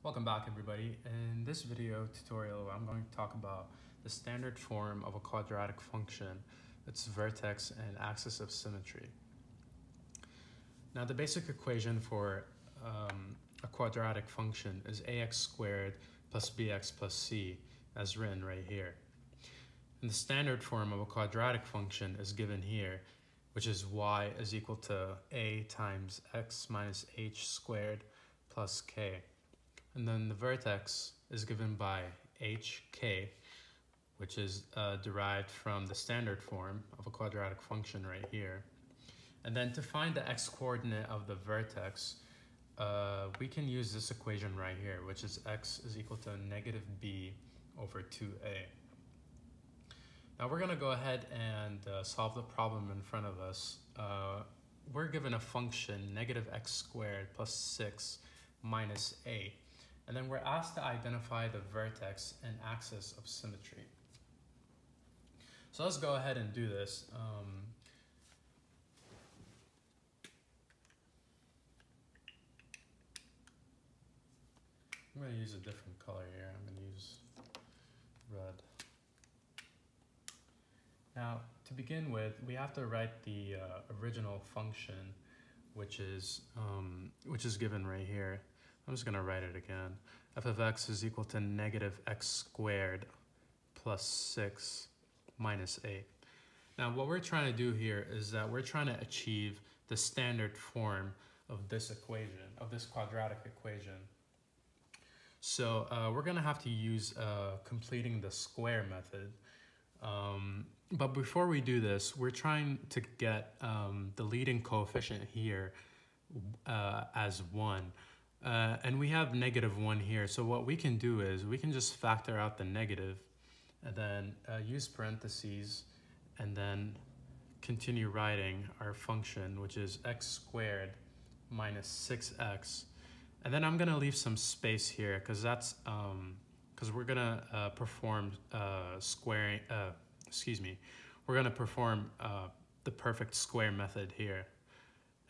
Welcome back, everybody. In this video tutorial, I'm going to talk about the standard form of a quadratic function, its vertex and axis of symmetry. Now, the basic equation for a quadratic function is ax squared plus bx plus c, as written right here. And the standard form of a quadratic function is given here, which is y is equal to a times x minus h squared plus k. And then the vertex is given by hk, which is derived from the standard form of a quadratic function right here. And then to find the x-coordinate of the vertex, we can use this equation right here, which is x is equal to negative b over 2a. Now we're going to go ahead and solve the problem in front of us. We're given a function negative x squared plus 6 minus a. And then we're asked to identify the vertex and axis of symmetry. So let's go ahead and do this. I'm going to use a different color here. I'm going to use red. Now, to begin with, we have to write the original function, which is given right here. I'm just going to write it again. F of x is equal to negative x squared plus 6 minus 8. Now, what we're trying to do here is that we're trying to achieve the standard form of this equation, of this quadratic equation. So we're going to have to use completing the square method. But before we do this, we're trying to get the leading coefficient here as 1. And we have negative 1 here. So what we can do is we can just factor out the negative and then use parentheses and then continue writing our function, which is x squared minus 6x. And then I'm going to leave some space here because that's because we're going to perform squaring, we're going to perform the perfect square method here.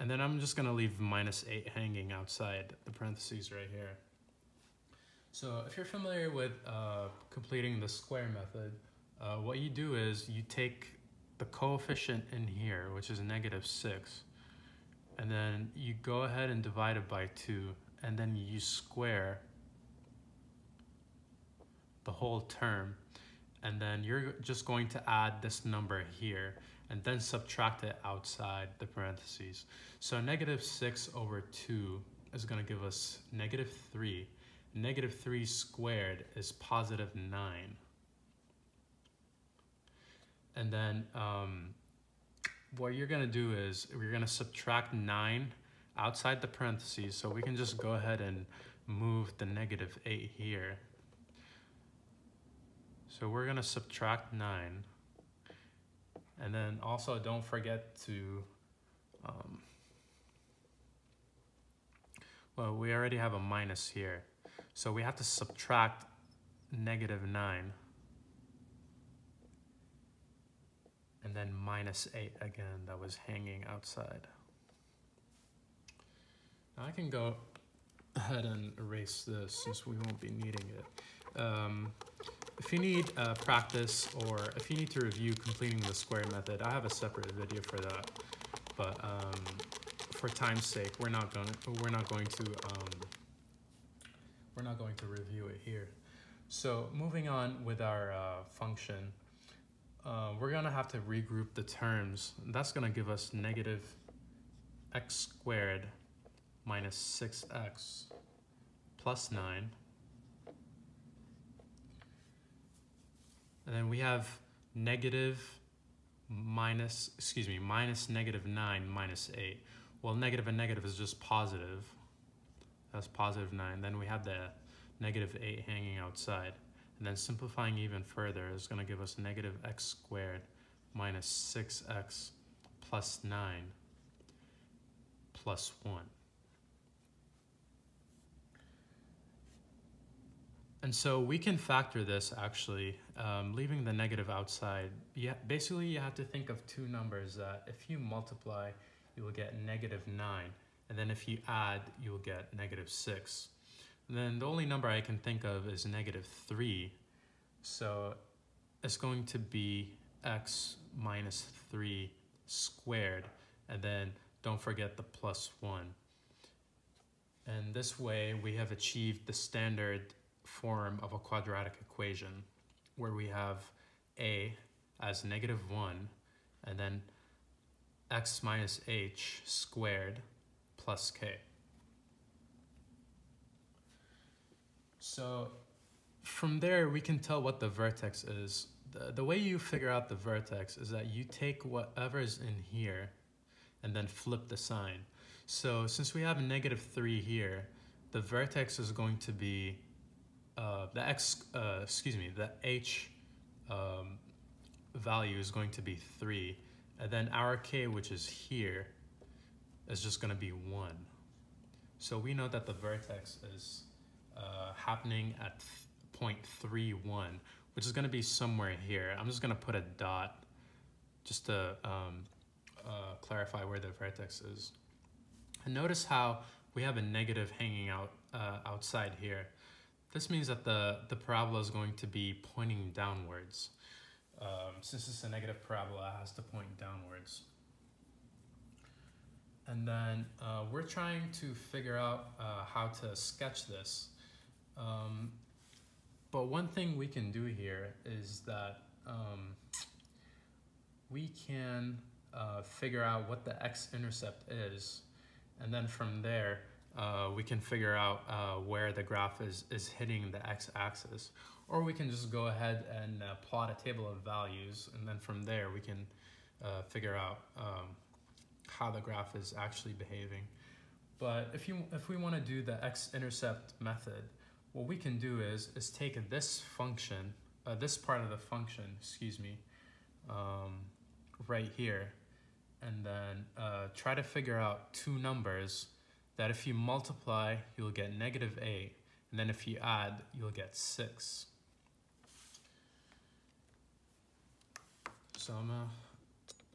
And then I'm just going to leave minus 8 hanging outside the parentheses right here. So if you're familiar with completing the square method, what you do is you take the coefficient in here, which is negative 6, and then you go ahead and divide it by 2, and then you square the whole term. And then you're just going to add this number here and then subtract it outside the parentheses. So negative 6 over 2 is going to give us negative 3. Negative 3 squared is positive 9. And then what you're going to do is we're going to subtract 9 outside the parentheses. So we can just go ahead and move the negative 8 here. So we're going to subtract 9. And then also don't forget to, well, we already have a minus here. So we have to subtract negative 9. And then minus 8 again, that was hanging outside. Now I can go ahead and erase this since we won't be needing it. If you need practice or if you need to review completing the square method, I have a separate video for that. But for time's sake, we're not going to review it here. So moving on with our function, we're going to have to regroup the terms. That's going to give us negative x squared minus 6x plus 9. And then we have minus negative 9 minus 8. Well, negative and negative is just positive. That's positive 9. Then we have the negative 8 hanging outside. And then simplifying even further is going to give us negative x squared minus 6x plus 9 plus 1. And so we can factor this actually, leaving the negative outside. Basically, you have to think of two numbers that if you multiply, you will get negative 9. And then if you add, you will get negative 6. then the only number I can think of is -3. So it's going to be x minus 3 squared, and then don't forget the +1. And this way we have achieved the standard form of a quadratic equation where we have a as -1 and then x minus h squared plus k. So from there we can tell what the vertex is. The way you figure out the vertex is that you take whatever is in here and then flip the sign. So since we have -3 here, the vertex is going to be the h value is going to be 3, and then our k, which is here, is just going to be 1. So we know that the vertex is happening at point 3,1, which is going to be somewhere here. I'm just going to put a dot just to clarify where the vertex is. And notice how we have a negative hanging out outside here. This means that the parabola is going to be pointing downwards. Since it's a negative parabola, it has to point downwards. And then we're trying to figure out how to sketch this. But one thing we can do here is that we can figure out what the x-intercept is, and then from there we can figure out where the graph is hitting the x-axis. Or we can just go ahead and plot a table of values, and then from there we can figure out how the graph is actually behaving. But if we want to do the x-intercept method, what we can do is take this function, this part of the function, right here, and then try to figure out two numbers that if you multiply, you'll get -8, and then if you add, you'll get 6. So I'm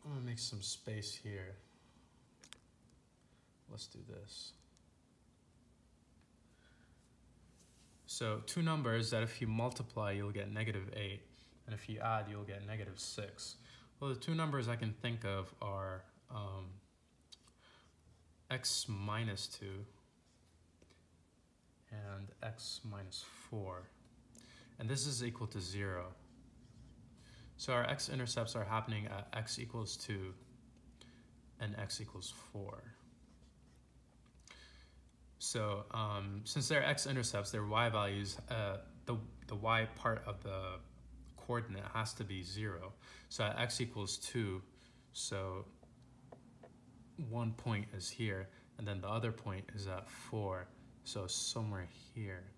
gonna make some space here. Let's do this. So two numbers that if you multiply, you'll get -8, and if you add, you'll get -6. Well, the two numbers I can think of are x minus 2 and x minus 4. And this is equal to 0. So our x-intercepts are happening at x equals 2 and x equals 4. So since they're x-intercepts, their y values, the y part of the coordinate has to be 0. So at x equals 2, so one point is here, and then the other point is at 4, so somewhere here.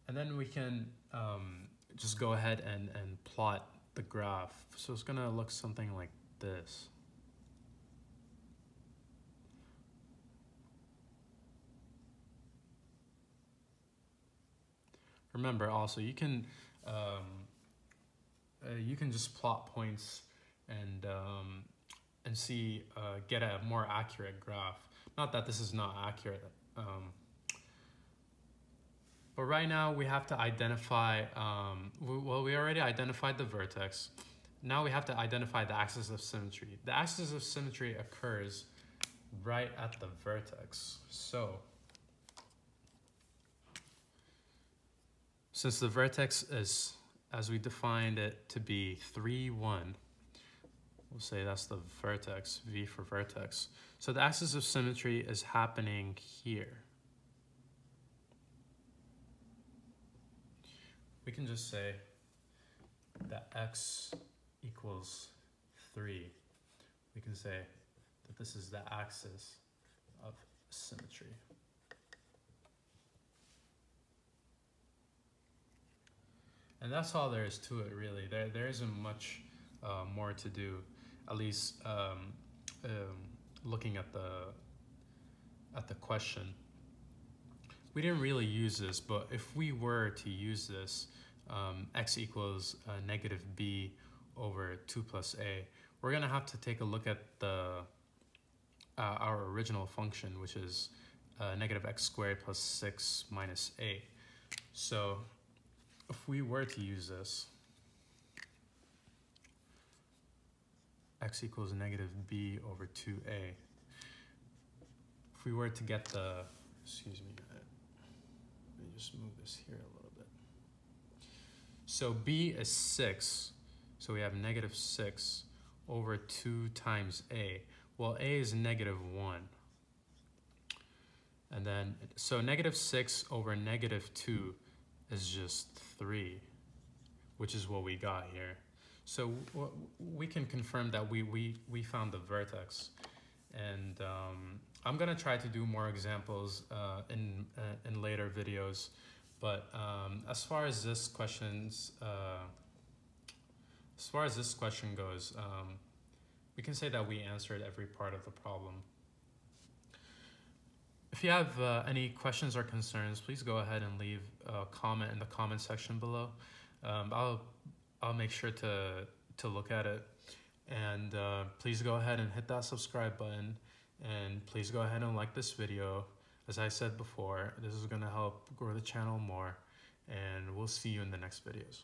And then we can just go ahead and plot the graph. So it's gonna look something like this. Remember also, you can just plot points and see get a more accurate graph. Not that this is not accurate, but right now we have to identify. Well, we already identified the vertex. Now we have to identify the axis of symmetry. The axis of symmetry occurs right at the vertex. So since the vertex is, as we defined it to be 3,1, we'll say that's the vertex, V for vertex. So the axis of symmetry is happening here. We can just say that x equals 3. We can say that this is the axis of symmetry. And that's all there is to it, really. There isn't much more to do, at least looking at the question. We didn't really use this, but if we were to use this, x equals -b over 2 plus a, we're gonna have to take a look at our original function, which is negative x squared plus 6 minus a. So if we were to use this, x equals negative b over 2a. If we were to get the, excuse me, let me just move this here a little bit. So b is 6, so we have negative 6 over 2 times a. Well, a is negative 1. And then, so negative 6 over negative 2 is just 3, which is what we got here. So we can confirm that we found the vertex. And I'm gonna try to do more examples in later videos. But as far as this question goes, we can say that we answered every part of the problem. If you have any questions or concerns, please go ahead and leave a comment in the comment section below. I'll make sure to look at it. And please go ahead and hit that subscribe button. And please go ahead and like this video. As I said before, this is going to help grow the channel more. And we'll see you in the next videos.